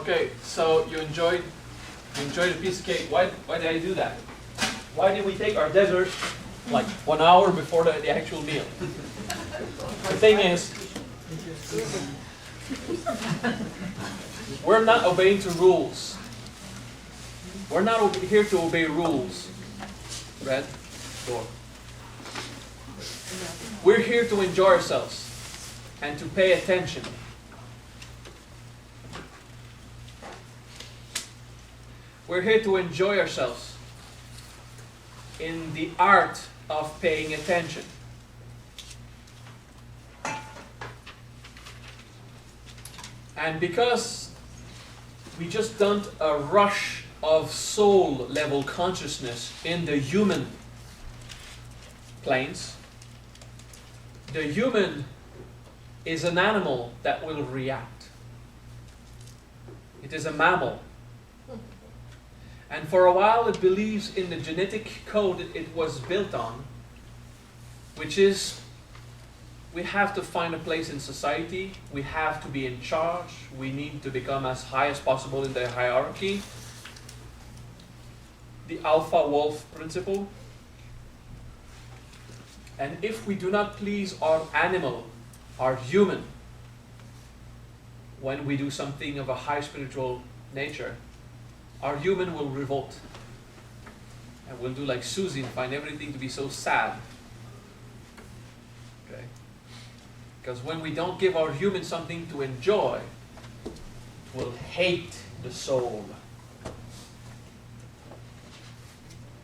Okay, so you enjoyed the piece of cake. Why did I do that? Why did we take our dessert like 1 hour before the actual meal? The thing is, we're not obeying to rules. We're not here to obey rules. Red door. We're here to enjoy ourselves and to pay attention. We're here to enjoy ourselves in the art of paying attention. And because we just done a rush of soul level consciousness in the human planes, the human is an animal that will react. It is a mammal. And for a while it believes in the genetic code it was built on, which is we have to find a place in society, we have to be in charge, we need to become as high as possible in the hierarchy. The alpha wolf principle. And if we do not please our animal, our human, when we do something of a high spiritual nature, our human will revolt. And we'll do like Susie and find everything to be so sad. Okay? Because when we don't give our human something to enjoy, it will hate the soul.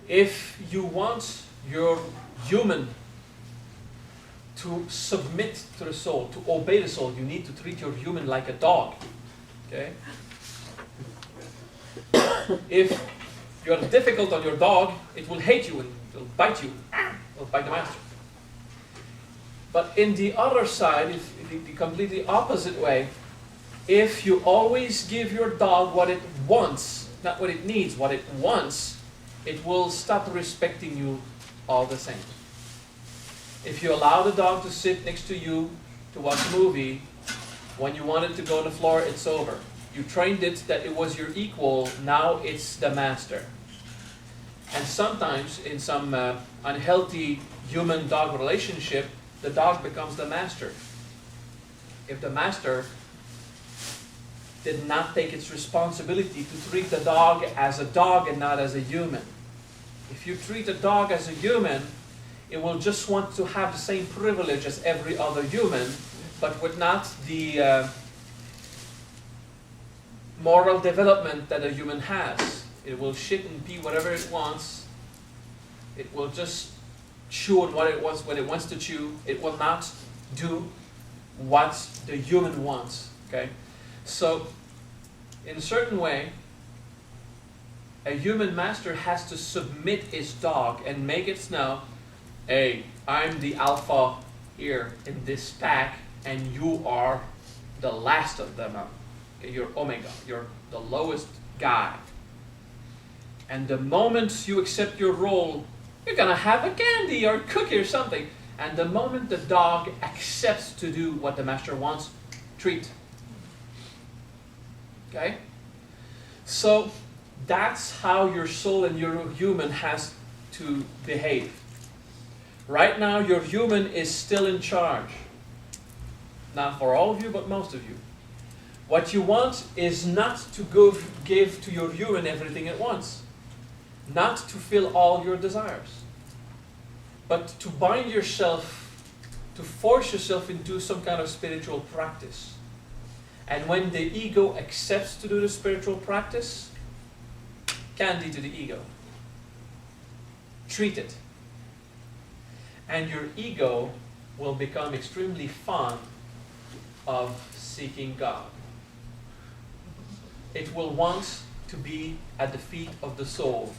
If you want your human to submit to the soul, to obey the soul, you need to treat your human like a dog. Okay? If you're difficult on your dog, it will hate you and it will bite you. It will bite the master. But in the other side, if the completely opposite way, if you always give your dog what it wants, not what it needs, what it wants, it will stop respecting you all the same. If you allow the dog to sit next to you to watch a movie, when you want it to go on the floor, it's over. You trained it that it was your equal, now it's the master. And sometimes in some unhealthy human-dog relationship, the dog becomes the master. If the master did not take its responsibility to treat the dog as a dog and not as a human. If you treat a dog as a human, it will just want to have the same privilege as every other human, but with not the moral development that a human has. It will shit and pee whatever it wants. It will just chew on what it wants to chew. It will not do what the human wants. Okay? So, in a certain way, a human master has to submit his dog and make it know, hey, I'm the alpha here in this pack, and you are the last of them. Okay, you're omega. You're the lowest guy. And the moment you accept your role, you're going to have a candy or a cookie or something. And the moment the dog accepts to do what the master wants, treat. Okay? So that's how your soul and your human has to behave. Right now, your human is still in charge. Not for all of you, but most of you. What you want is not to give to your human everything at once. Not to fill all your desires. But to bind yourself, to force yourself into some kind of spiritual practice. And when the ego accepts to do the spiritual practice, candy to the ego. Treat it. And your ego will become extremely fond of seeking God. It will want to be at the feet of the soul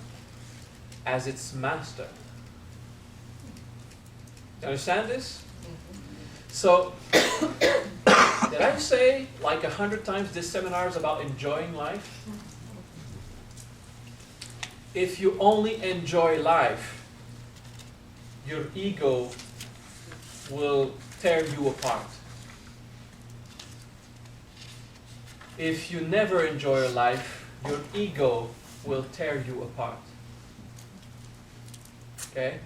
as its master. You understand this? So, did I say like 100 times this seminar is about enjoying life? If you only enjoy life, your ego will tear you apart. if you never enjoy your life, your ego will tear you apart. Okay?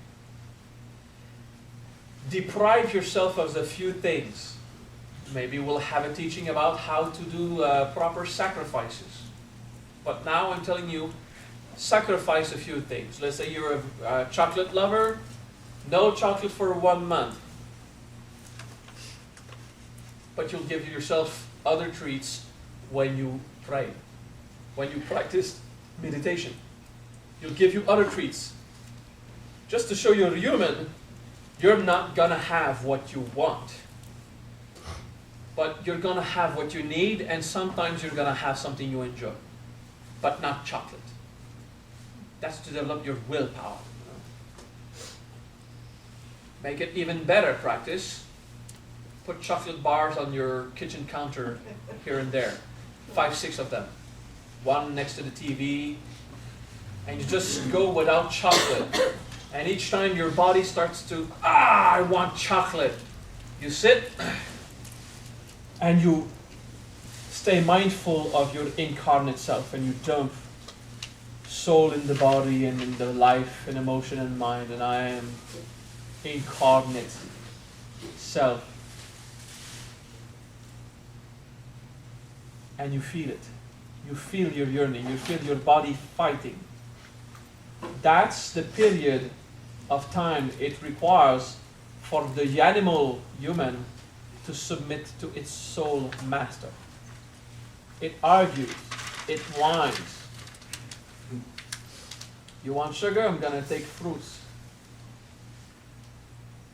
Deprive yourself of a few things. Maybe we'll have a teaching about how to do proper sacrifices. But now I'm telling you, sacrifice a few things. Let's say you're a chocolate lover, no chocolate for 1 month. But you'll give yourself other treats when you pray, when you practice meditation. You'll give you other treats. Just to show you're human, you're not going to have what you want. But you're going to have what you need, and sometimes you're going to have something you enjoy. But not chocolate. That's to develop your willpower. Make it even better practice. Put chocolate bars on your kitchen counter here and there. 5, 6 of them. One next to the TV. And you just go without chocolate. And each time your body starts to, I want chocolate. You sit and you stay mindful of your incarnate self, and you dump soul in the body and in the life and emotion and mind, and I am incarnate self. And you feel it. You feel your yearning. You feel your body fighting. That's the period of time it requires for the animal human to submit to its soul master. It argues. It whines. You want sugar? I'm going to take fruits.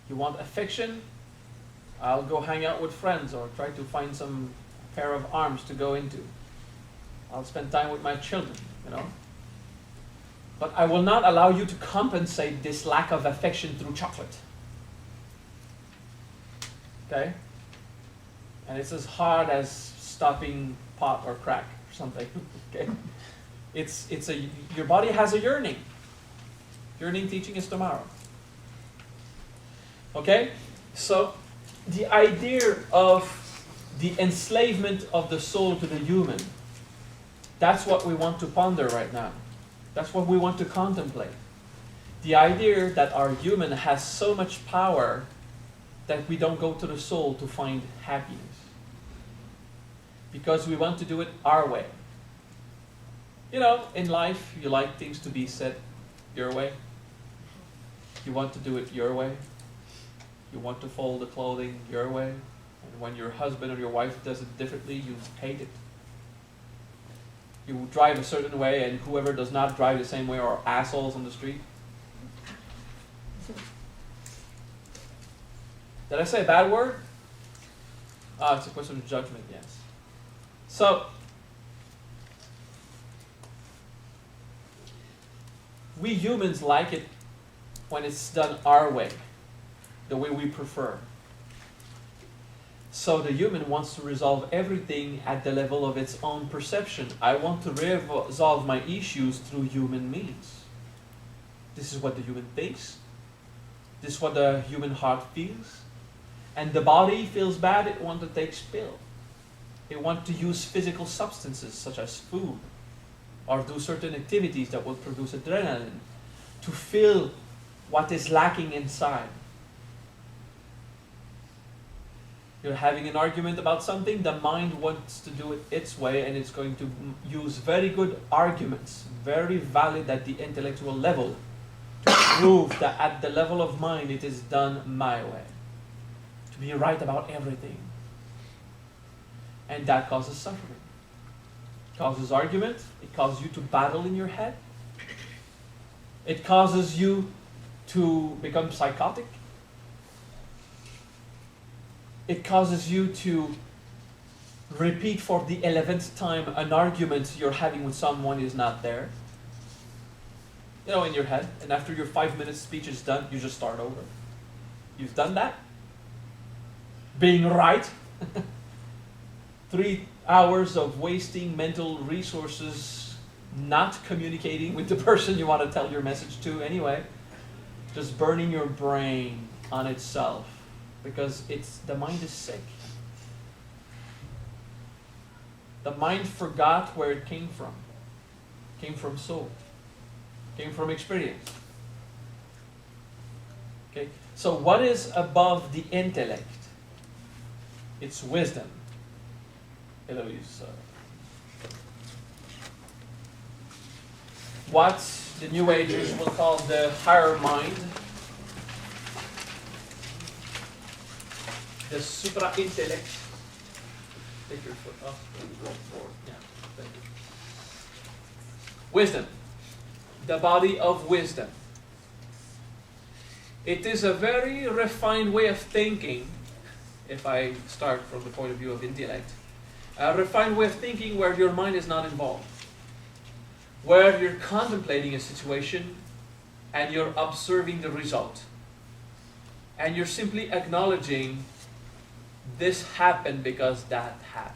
You want affection? I'll go hang out with friends or try to find some pair of arms to go into. I'll spend time with my children, But I will not allow you to compensate this lack of affection through chocolate. Okay? And it's as hard as stopping pot or crack or something. Okay? Your body has a yearning. Yearning teaching is tomorrow. Okay? So the idea of the enslavement of the soul to the human, that's what we want to ponder right now. That's what we want to contemplate. The idea that our human has so much power that we don't go to the soul to find happiness. Because we want to do it our way. In life, you like things to be said your way. You want to do it your way. You want to fold the clothing your way. And when your husband or your wife does it differently, you hate it. You drive a certain way, and whoever does not drive the same way are assholes on the street. Did I say a bad word? It's a question of judgment, yes. So, we humans like it when it's done our way, the way we prefer. So the human wants to resolve everything at the level of its own perception. I want to resolve my issues through human means. This is what the human thinks. This is what the human heart feels. And the body feels bad, it wants to take pill. It wants to use physical substances such as food, or do certain activities that will produce adrenaline to fill what is lacking inside. You're having an argument about something, the mind wants to do it its way, and it's going to use very good arguments, very valid at the intellectual level, to prove that at the level of mind it is done my way. To be right about everything. And that causes suffering. It causes argument. It causes you to battle in your head. It causes you to become psychotic. It causes you to repeat for the 11th time an argument you're having with someone who is not there. In your head. And after your 5-minute speech is done, you just start over. You've done that? Being right. 3 hours of wasting mental resources, not communicating with the person you want to tell your message to anyway. Just burning your brain on itself. Because the mind is sick. The mind forgot where it came from. Came from soul. Came from experience. Okay? So what is above the intellect? It's wisdom. Eloise. What the New Agers will call the higher mind. The supra-intellect. Take your foot off. Yeah, thank you. Wisdom. The body of wisdom. It is a very refined way of thinking, if I start from the point of view of intellect. A refined way of thinking where your mind is not involved. Where you're contemplating a situation and you're observing the result. And you're simply acknowledging this happened because that happened.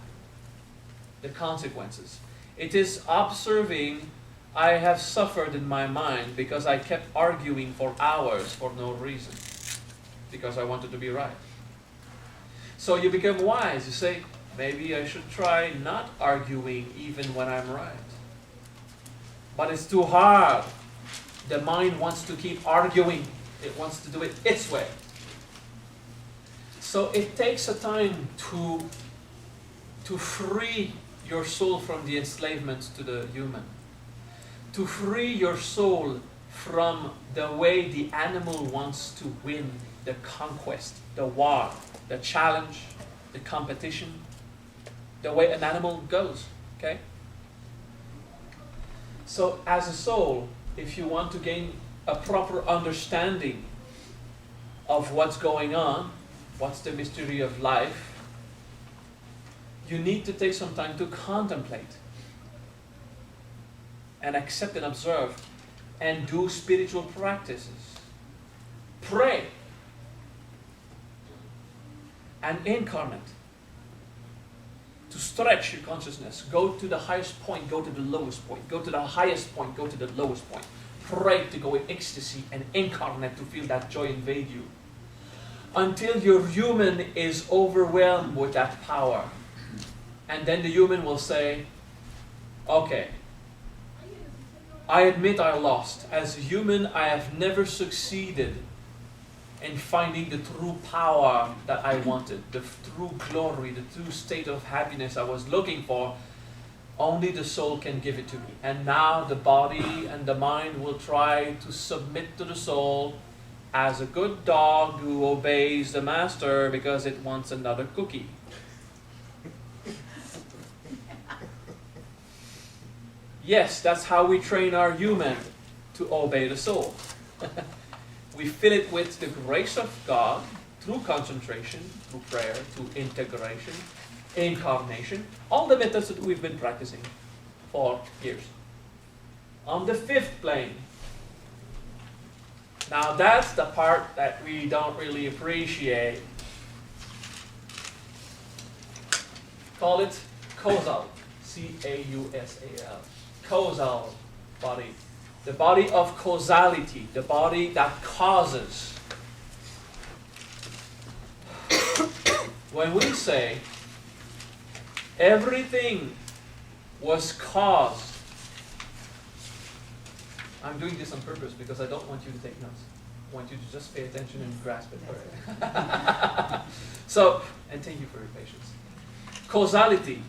The consequences. It is observing, I have suffered in my mind because I kept arguing for hours for no reason. Because I wanted to be right. So you become wise. You say, maybe I should try not arguing even when I'm right. But it's too hard. The mind wants to keep arguing. It wants to do it its way. So it takes a time to free your soul from the enslavement to the human. To free your soul from the way the animal wants to win the conquest, the war, the challenge, the competition, the way an animal goes. Okay? So as a soul, if you want to gain a proper understanding of what's going on, what's the mystery of life, you need to take some time to contemplate and accept and observe and do spiritual practices. Pray and incarnate. To stretch your consciousness. Go to the highest point, go to the lowest point. Go to the highest point, go to the lowest point. Pray to go in ecstasy and incarnate to feel that joy invade you. Until your human is overwhelmed with that power. And then the human will say, okay, I admit I lost. As a human, I have never succeeded in finding the true power that I wanted, the true glory, the true state of happiness I was looking for. Only the soul can give it to me. And now the body and the mind will try to submit to the soul as a good dog who obeys the master because it wants another cookie. Yes, that's how we train our human to obey the soul. We fill it with the grace of God through concentration, through prayer, through integration, incarnation, all the methods that we've been practicing for years. On the fifth plane, now that's the part that we don't really appreciate. Call it causal, C-A-U-S-A-L, causal body. The body of causality, the body that causes. When we say everything was caused, I'm doing this on purpose because I don't want you to take notes. I want you to just pay attention and grasp it. So, and thank you for your patience. Causality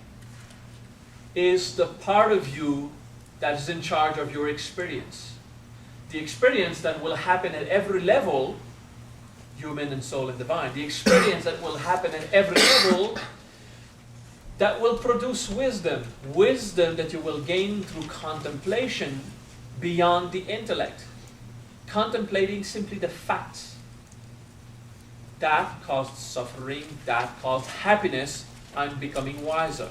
is the part of you that is in charge of your experience. The experience that will happen at every level, human and soul and divine, the experience that will happen at every level that will produce wisdom. Wisdom that you will gain through contemplation beyond the intellect. Contemplating simply the facts. That caused suffering, that caused happiness. I'm becoming wiser.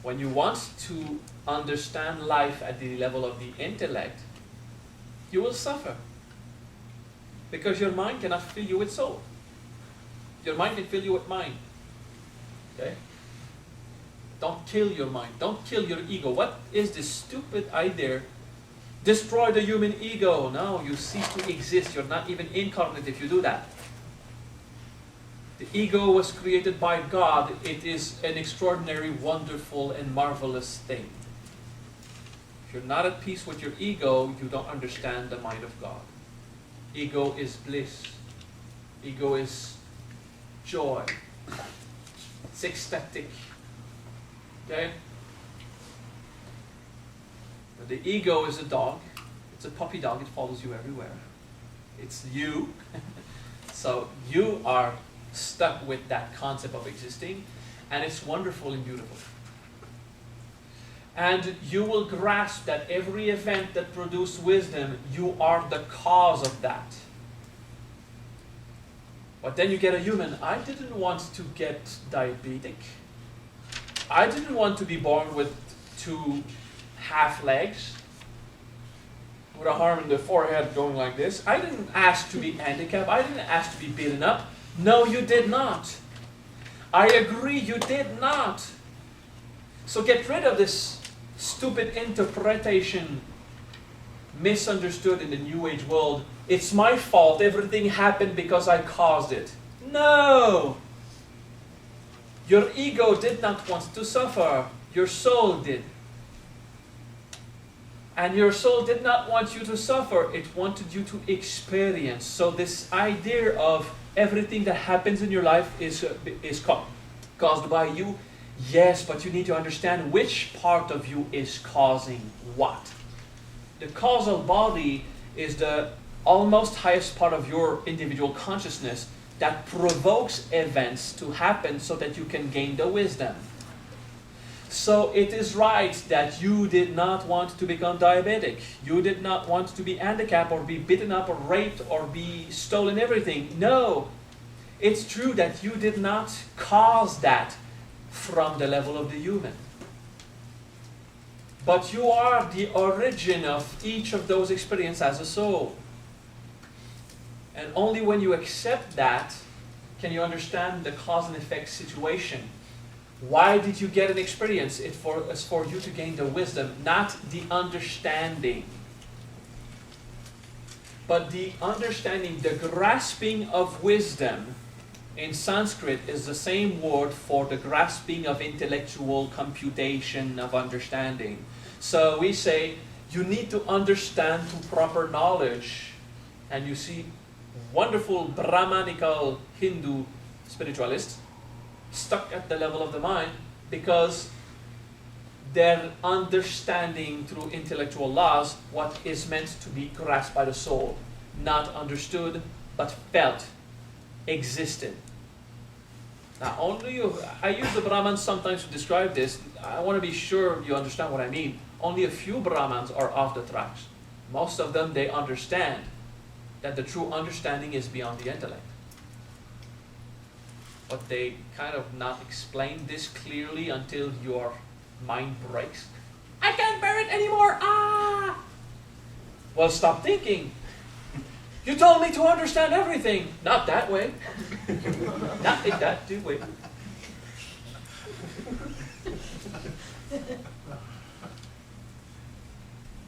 When you want to understand life at the level of the intellect, you will suffer. Because your mind cannot fill you with soul. Your mind can fill you with mind. Okay? Don't kill your mind. Don't kill your ego. What is this stupid idea? Destroy the human ego. No, you cease to exist. You're not even incarnate if you do that. The ego was created by God. It is an extraordinary, wonderful, and marvelous thing. If you're not at peace with your ego, you don't understand the mind of God. Ego is bliss. Ego is joy. It's ecstatic. Okay? But the ego is a dog. It's a puppy dog. It follows you everywhere. It's you. So you are stuck with that concept of existing, and it's wonderful and beautiful. And you will grasp that every event that produces wisdom, you are the cause of that. But then you get a human. I didn't want to get diabetic. I didn't want to be born with 2 half legs, with a arm in the forehead going like this. I didn't ask to be handicapped. I didn't ask to be beaten up. No, you did not. I agree, you did not. So get rid of this stupid interpretation, misunderstood in the New Age world. It's my fault. Everything happened because I caused it. No! Your ego did not want to suffer. Your soul did. And your soul did not want you to suffer. It wanted you to experience. So this idea of everything that happens in your life is caused by you. Yes, but you need to understand which part of you is causing what. The causal body is the almost highest part of your individual consciousness that provokes events to happen so that you can gain the wisdom. So it is right that you did not want to become diabetic. You did not want to be handicapped or be beaten up or raped or be stolen everything. No. It's true that you did not cause that from the level of the human. But you are the origin of each of those experiences as a soul. And only when you accept that can you understand the cause and effect situation. Why did you get an experience? It's for you to gain the wisdom, not the understanding. But the understanding, the grasping of wisdom in Sanskrit is the same word for the grasping of intellectual computation of understanding. So we say you need to understand to proper knowledge. And you see wonderful Brahmanical Hindu spiritualists stuck at the level of the mind because they're understanding through intellectual laws what is meant to be grasped by the soul, not understood but felt, existed. Now I use the Brahmans sometimes to describe this. I want to be sure you understand what I mean. Only a few Brahmans are off the tracks. Most of them, they understand that the true understanding is beyond the intellect. But they kind of not explain this clearly until your mind breaks. I can't bear it anymore. Ah! Well, stop thinking. You told me to understand everything. Not that way. Not in that way.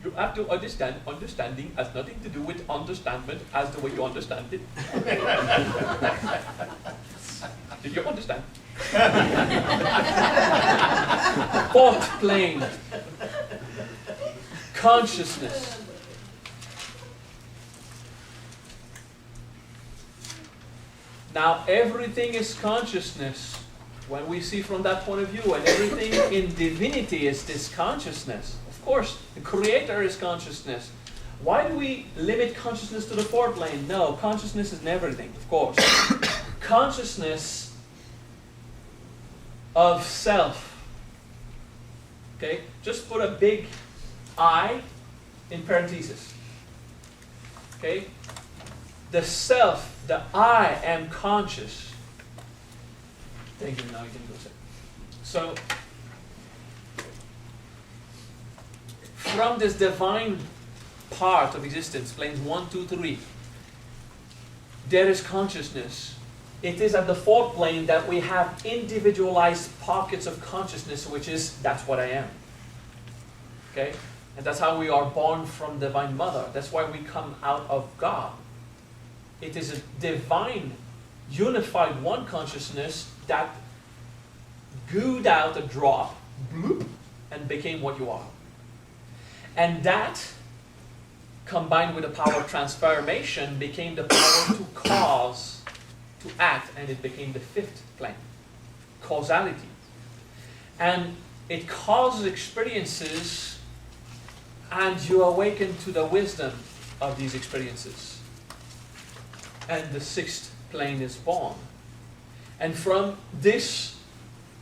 You have to understand, understanding has nothing to do with understandment as the way you understand it. Did you understand? Thought plane. Consciousness. Now everything is consciousness when we see from that point of view, and everything in divinity is this consciousness. Of course, the Creator is consciousness. Why do we limit consciousness to the fourth plane? No, consciousness is in everything, of course. Consciousness of self. Okay? Just put a big I in parentheses. Okay? The self, the I am conscious. Thank you, now you can go sit. So, from this divine part of existence, planes 1, 2, 3, there is consciousness. It is at the fourth plane that we have individualized pockets of consciousness, which is, that's what I am. Okay? And that's how we are born from Divine Mother. That's why we come out of God. It is a divine unified one consciousness that gooed out a drop, bloop, and became what you are. And that, combined with the power of transformation, became the power to cause, to act, and it became the fifth plane, causality. And it causes experiences, and you awaken to the wisdom of these experiences. And the sixth plane is born. And from this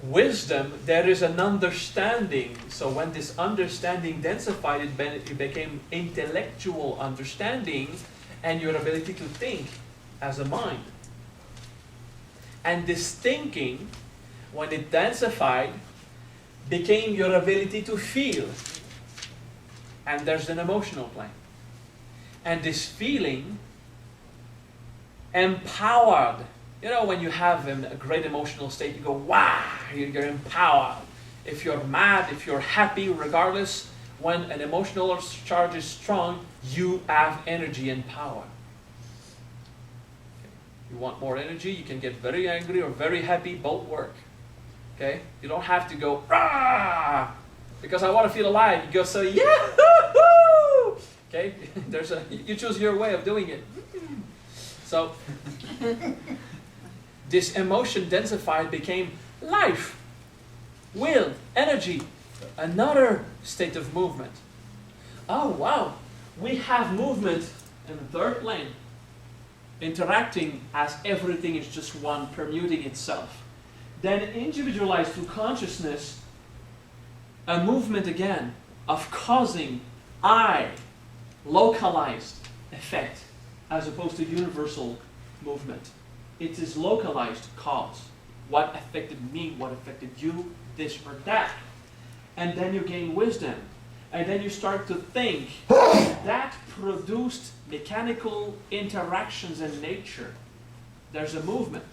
wisdom, there is an understanding. So when this understanding densified, it became intellectual understanding and your ability to think as a mind. And this thinking, when it densified, became your ability to feel. And there's an emotional plane. And this feeling empowered. You know, when you have a great emotional state, you go, wow, you're empowered. If you're mad, if you're happy, regardless, when an emotional charge is strong, you have energy and power. You want more energy, you can get very angry or very happy, both work. Okay? You don't have to go, ah, because I want to feel alive. You go, so, yahoo! Okay? You choose your way of doing it. So, this emotion densified became life, will, energy, another state of movement. Oh, wow. We have movement in the third plane, interacting as everything is just one, permuting itself. Then individualized through consciousness, a movement again of causing localized effect as opposed to universal movement. It is localized cause. What affected me, what affected you, this or that. And then you gain wisdom. And then you start to think. That produced mechanical interactions in nature. There's a movement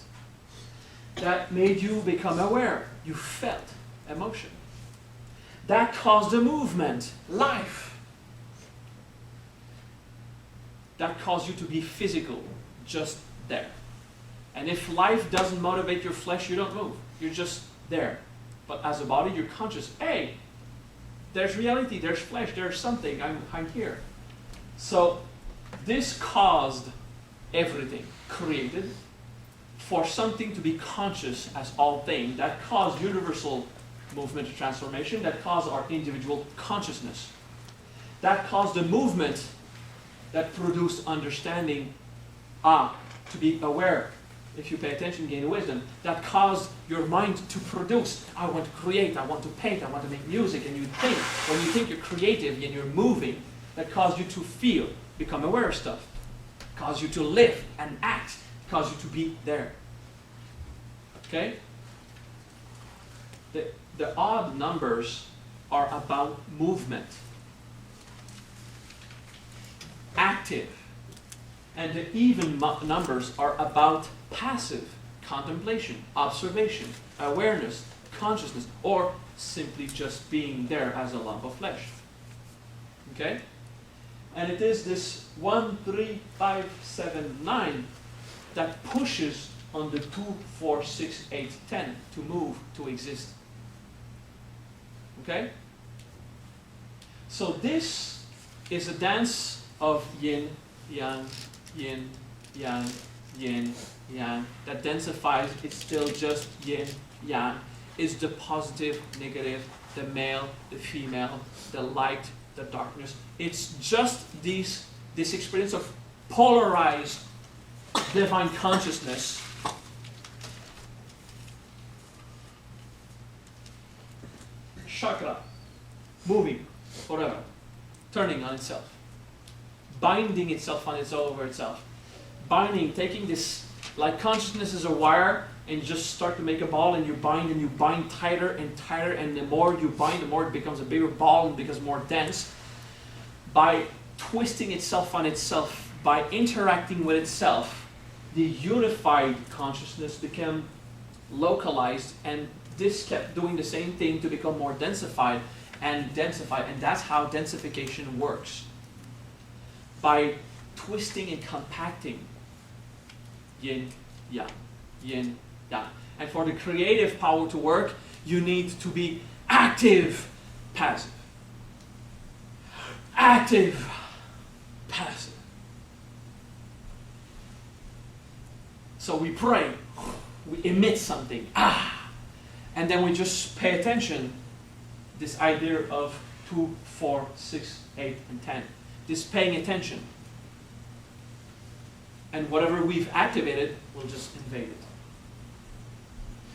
that made you become aware. You felt emotion. That caused a movement, life. That caused you to be physical, just there. And if life doesn't motivate your flesh, you don't move. You're just there. But as a body, you're conscious. Hey, there's reality, there's flesh, there's something. I'm here. So this caused everything created for something to be conscious as all things. That caused universal movement of transformation. That caused our individual consciousness. That caused the movement that produced understanding. To be aware. If you pay attention, gain wisdom, that caused your mind to produce. I want to create, I want to paint, I want to make music, and you think. When you think you're creative and you're moving, that caused you to feel, become aware of stuff. Caused you to live and act, caused you to be there. Okay? The odd numbers are about movement. Active. And the even numbers are about passive contemplation, observation, awareness, consciousness, or simply just being there as a lump of flesh. Okay? And it is this 1, 3, 5, 7, 9 that pushes on the 2, 4, 6, 8, 10 to move, to exist. Okay? So this is a dance of yin, yang, yin, yang, yin, yang. That densifies, it's still just yin, yang. Is the positive, negative, the male, the female, the light, the darkness. It's just this experience of polarized divine consciousness. Chakra, moving, forever, turning on itself. Binding itself on over itself. Binding, taking this, like consciousness is a wire, and you just start to make a ball, and you bind tighter and tighter, and the more you bind, the more it becomes a bigger ball and becomes more dense. By twisting itself on itself, by interacting with itself, the unified consciousness became localized, and this kept doing the same thing to become more densified, and that's how densification works. By twisting and compacting yin, yang. yin, yang. And for the creative power to work, you need to be active, passive. Active, passive. So we pray, we emit something, and then we just pay attention. This idea of 2, 4, 6, 8, and 10. This paying attention. And whatever we've activated will just invade it.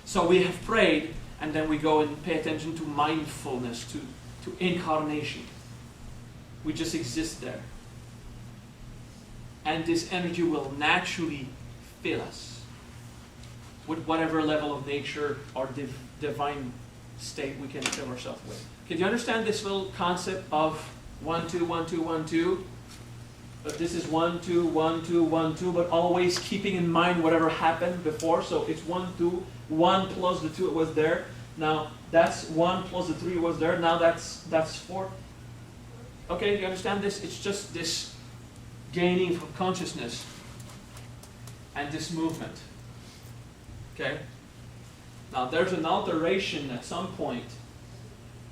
So we have prayed, and then we go and pay attention to mindfulness, to incarnation. We just exist there. And this energy will naturally fill us with whatever level of nature or divine state we can fill ourselves with. Can you understand this little concept of 1, 2, 1, 2, 1, 2? But this is 1, 2, 1, 2, 1, 2, but always keeping in mind whatever happened before. So it's 1, 2, 1 plus the 2 was there. Now that's 1 plus the 3 was there. Now that's 4. Okay, do you understand this? It's just this gaining of consciousness and this movement. Okay? Now there's an alteration at some point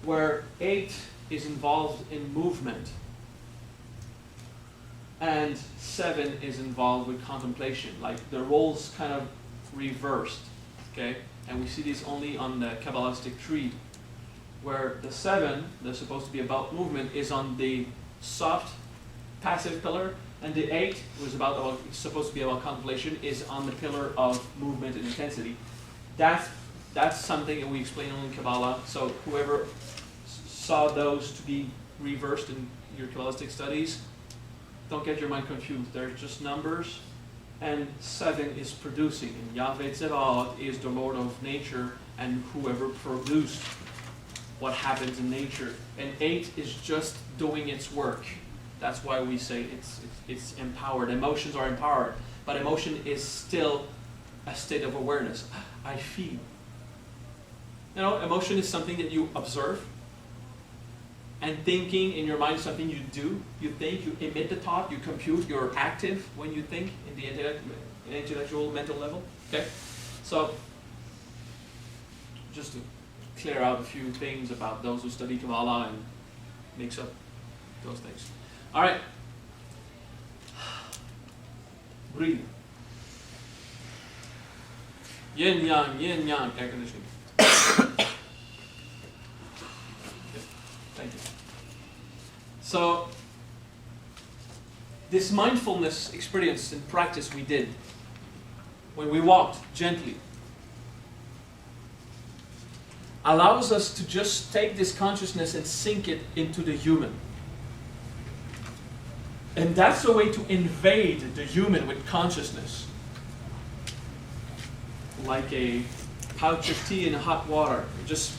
where 8 is involved in movement and 7 is involved with contemplation. Like the roles kind of reversed. Okay? And we see this only on the Kabbalistic tree, where the 7, that's supposed to be about movement, is on the soft, passive pillar, and the 8, was it's supposed to be about contemplation, is on the pillar of movement and intensity. That's something that we explain only in Kabbalah. So whoever saw those to be reversed in your Kabbalistic studies, don't get your mind confused. They're just numbers, and 7 is producing. And Yahweh Tzebaot is the Lord of nature, and whoever produced what happens in nature. And 8 is just doing its work. That's why we say it's empowered. Emotions are empowered, but emotion is still a state of awareness. I feel. You know, emotion is something that you observe, and thinking in your mind is something you do. You think, you emit the thought, you compute, you're active when you think in the intellectual, mental level. Okay? So, just to clear out a few things about those who study Kabbalah and mix up those things. All right. Breathe. Yin yang, air conditioning. Thank you. So, this mindfulness experience and practice we did when we walked gently allows us to just take this consciousness and sink it into the human. And that's a way to invade the human with consciousness. Like a pouch of tea in hot water. It just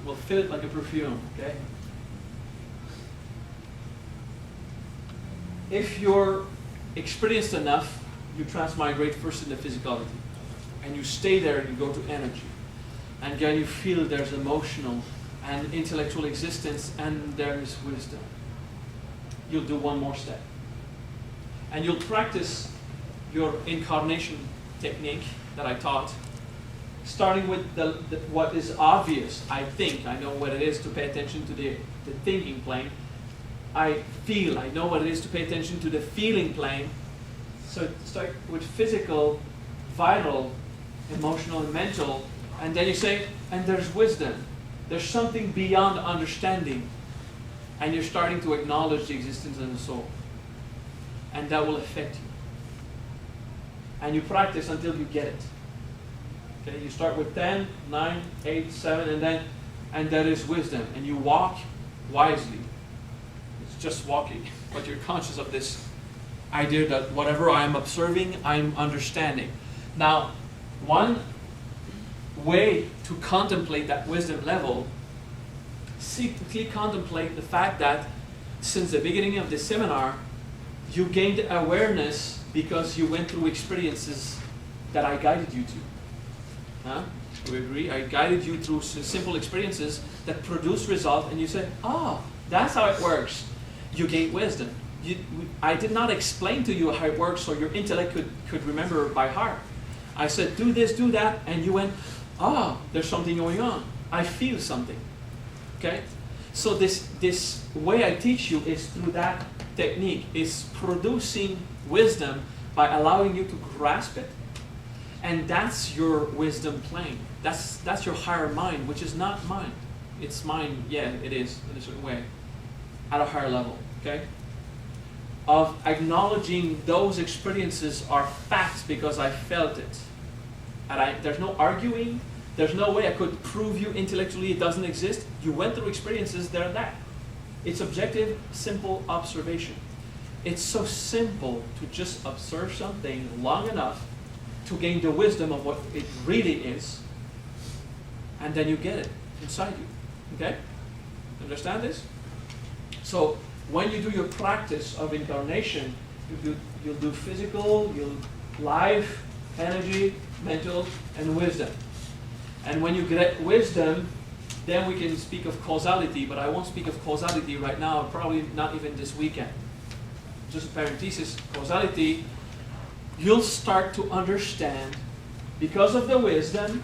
will fill it like a perfume, okay? If you're experienced enough, you transmigrate first into physicality. And you stay there and you go to energy. And then you feel there's emotional and intellectual existence and there is wisdom. You'll do one more step. And you'll practice your incarnation technique that I taught, starting with what is obvious. I know what it is to pay attention to the thinking plane. I know what it is to pay attention to the feeling plane. So start with physical, vital, emotional, and mental, and then you say, and there's wisdom. There's something beyond understanding. And you're starting to acknowledge the existence of the soul. And that will affect you. And you practice until you get it. Okay, you start with 10, 9, 8, 7, and that is wisdom. And you walk wisely. It's just walking. But you're conscious of this idea that whatever I'm observing, I'm understanding. Now, one way to contemplate that wisdom level, simply contemplate the fact that since the beginning of the seminar, you gained awareness because you went through experiences that I guided you to. Huh? Do we agree? I guided you through simple experiences that produce result, and you said, that's how it works. You gained wisdom. I did not explain to you how it works so your intellect could remember by heart. I said, do this, do that, and you went, there's something going on. I feel something. Okay? So this way I teach you is through that technique, is producing wisdom by allowing you to grasp it. And that's your wisdom plane. That's your higher mind, which is not mind. It's mind, yeah, it is in a certain way, at a higher level, okay? Of acknowledging those experiences are facts because I felt it. And there's no arguing, there's no way I could prove you intellectually it doesn't exist. You went through experiences, they're that. It's objective, simple observation. It's so simple to just observe something long enough to gain the wisdom of what it really is, and then you get it inside you. Okay? Understand this? So when you do your practice of incarnation, you'll do physical, life, energy, mental, and wisdom. And when you get wisdom, then we can speak of causality, but I won't speak of causality right now, probably not even this weekend. Just a parenthesis, causality, you'll start to understand, because of the wisdom,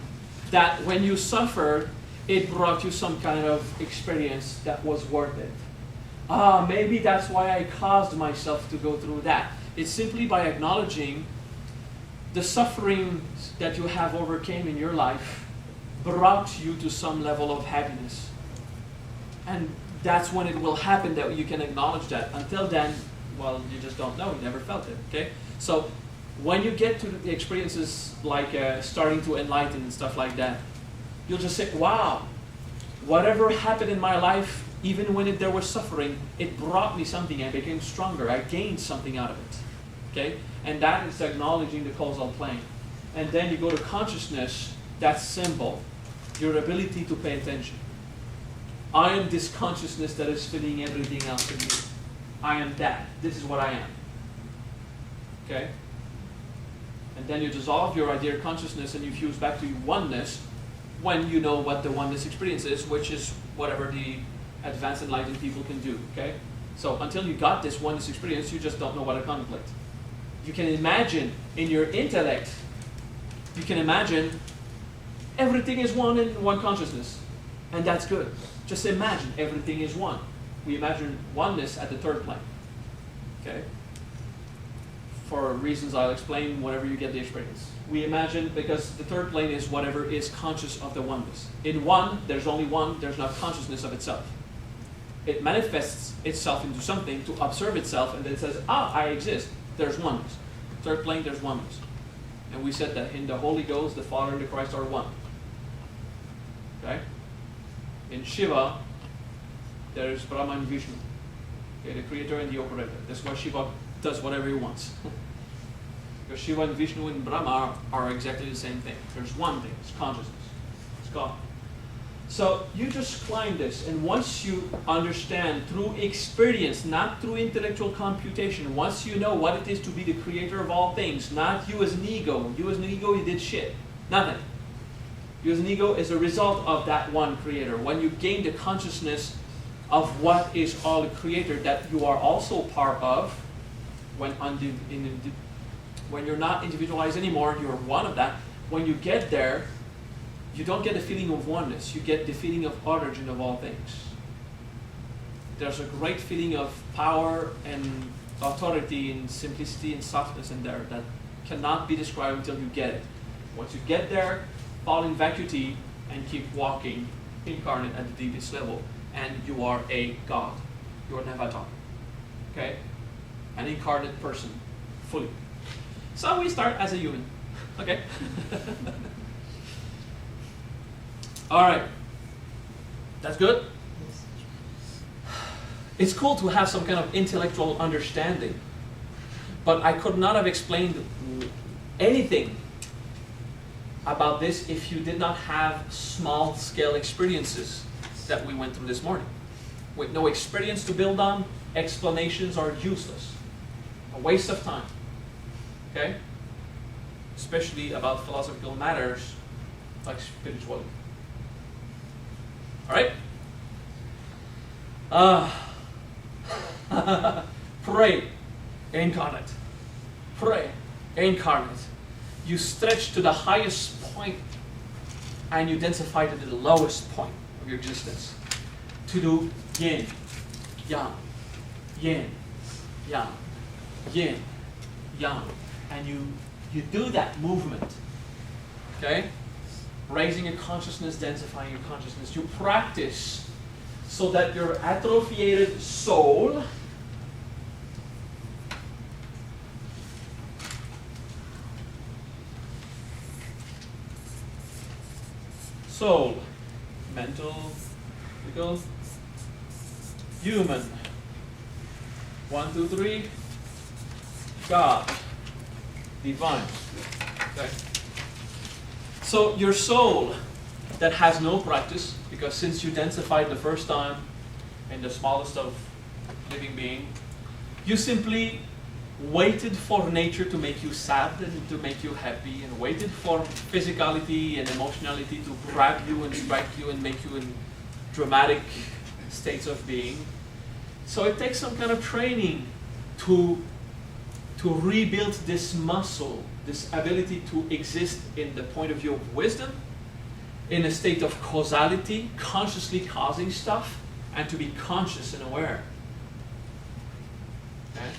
that when you suffered, it brought you some kind of experience that was worth it. Maybe that's why I caused myself to go through that. It's simply by acknowledging the suffering that you have overcame in your life brought you to some level of happiness. And that's when it will happen that you can acknowledge that. Until then, well, you just don't know. You never felt it, okay? So when you get to the experiences like starting to enlighten and stuff like that, you'll just say, wow, whatever happened in my life, even when there was suffering, it brought me something. I became stronger. I gained something out of it, okay? And that is acknowledging the causal plane. And then you go to consciousness, that's simple. Your ability to pay attention. I am this consciousness that is filling everything else in you. I am that. This is what I am. Okay? And then you dissolve your idea of consciousness and you fuse back to oneness when you know what the oneness experience is, which is whatever the advanced enlightened people can do. Okay? So until you got this oneness experience, you just don't know what to contemplate. You can imagine in your intellect, you can imagine everything is one in one consciousness. And that's good. Just imagine everything is one. We imagine oneness at the third plane. Okay? For reasons I'll explain whenever you get the experience. We imagine, because the third plane is whatever is conscious of the oneness. In one, there's only one, there's not consciousness of itself. It manifests itself into something to observe itself, and then it says, I exist. There's oneness. Third plane, there's oneness. And we said that in the Holy Ghost, the Father and the Christ are one. Okay? In Shiva, there's Brahma and Vishnu. Okay, the creator and the operator. That's why Shiva does whatever he wants. Because Shiva and Vishnu and Brahma are exactly the same thing. There's one thing, it's consciousness. It's God. So you just climb this, and once you understand through experience, not through intellectual computation, once you know what it is to be the creator of all things, not you as an ego. You as an ego, you did shit. Nothing. You as an ego is a result of that one creator. When you gain the consciousness of what is all the creator that you are also part of, when you're not individualized anymore, you're one of that. When you get there, you don't get the feeling of oneness. You get the feeling of origin of all things. There's a great feeling of power and authority and simplicity and softness in there that cannot be described until you get it. Once you get there, fall in vacuity and keep walking incarnate at the deepest level. And you are a God. You are an avatar. Okay? An incarnate person. Fully. So we start as a human. Okay? Alright. That's good? It's cool to have some kind of intellectual understanding. But I could not have explained anything about this if you did not have small-scale experiences that we went through this morning. With no experience to build on, explanations are useless. A waste of time. Okay? Especially about philosophical matters like spirituality. Alright? Pray, incarnate. Pray, incarnate. You stretch to the highest point and you densify to the lowest point of your existence. To do yin, yang, yin, yang, yin, yang. And you do that movement. Okay? Raising your consciousness, densifying your consciousness. You practice so that your atrophiated soul mental, physical, human. 1, 2, 3. God, divine. Okay. So your soul that has no practice, because since you densified the first time in the smallest of living being, you simply waited for nature to make you sad and to make you happy, and waited for physicality and emotionality to grab you and strike you and make you in dramatic states of being. So it takes some kind of training to rebuild this muscle, this ability to exist in the point of view of wisdom, in a state of causality, consciously causing stuff, and to be conscious and aware. Okay?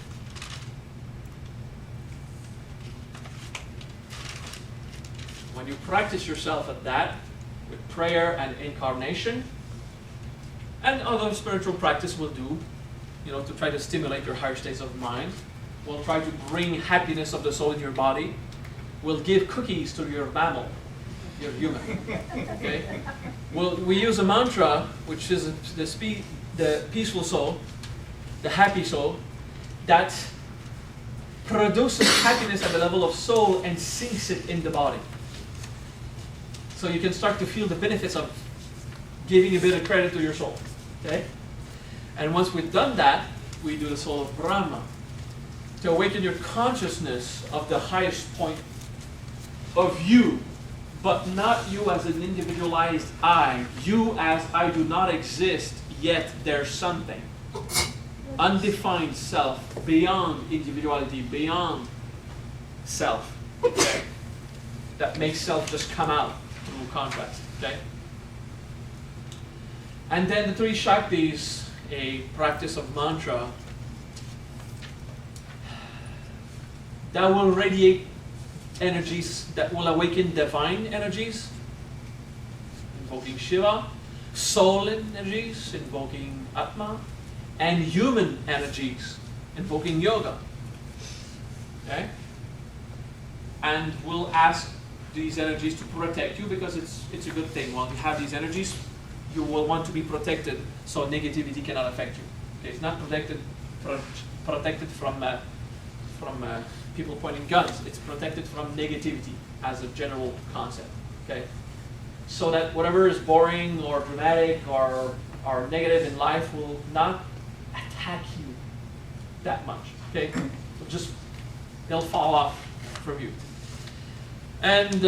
When you practice yourself at that, with prayer and incarnation, and other spiritual practice will do, to try to stimulate your higher states of mind, will try to bring happiness of the soul in your body, will give cookies to your mammal, your human. Okay? We use a mantra, which is the peaceful soul, the happy soul, that produces happiness at the level of soul and sinks it in the body. So you can start to feel the benefits of giving a bit of credit to your soul. Okay? And once we've done that, we do the soul of Brahma, to awaken your consciousness of the highest point of you, but not you as an individualized I. You as I do not exist, yet there's something. Undefined self, beyond individuality, beyond self. Okay? That makes self just come out through contrast. Okay? And then the 3 Shaktis, a practice of mantra that will radiate energies, that will awaken divine energies, invoking Shiva, soul energies, invoking Atma, and human energies, invoking Yoga. Okay? And we'll ask these energies to protect you, because it's a good thing. When you have these energies, you will want to be protected so negativity cannot affect you. Okay? It's not protected from people pointing guns. It's protected from negativity as a general concept. Okay? So that whatever is boring or dramatic or negative in life will not attack you that much. Okay? They'll fall off from you. And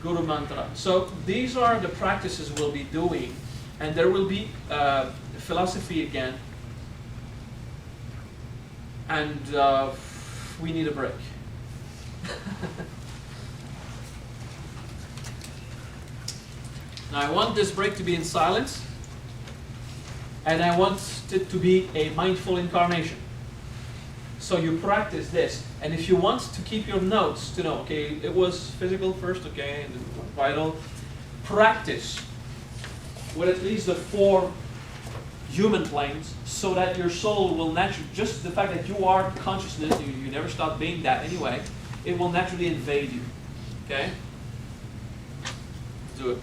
Guru Mantra. So these are the practices we'll be doing, and there will be philosophy again, and we need a break. Now I want this break to be in silence, and I want it to be a mindful incarnation. So you practice this, and if you want to keep your notes to know, okay, it was physical first, okay, and then vital, practice with at least the 4 human planes, so that your soul will naturally, just the fact that you are consciousness, you never stop being that anyway, it will naturally invade you. Okay? Do it.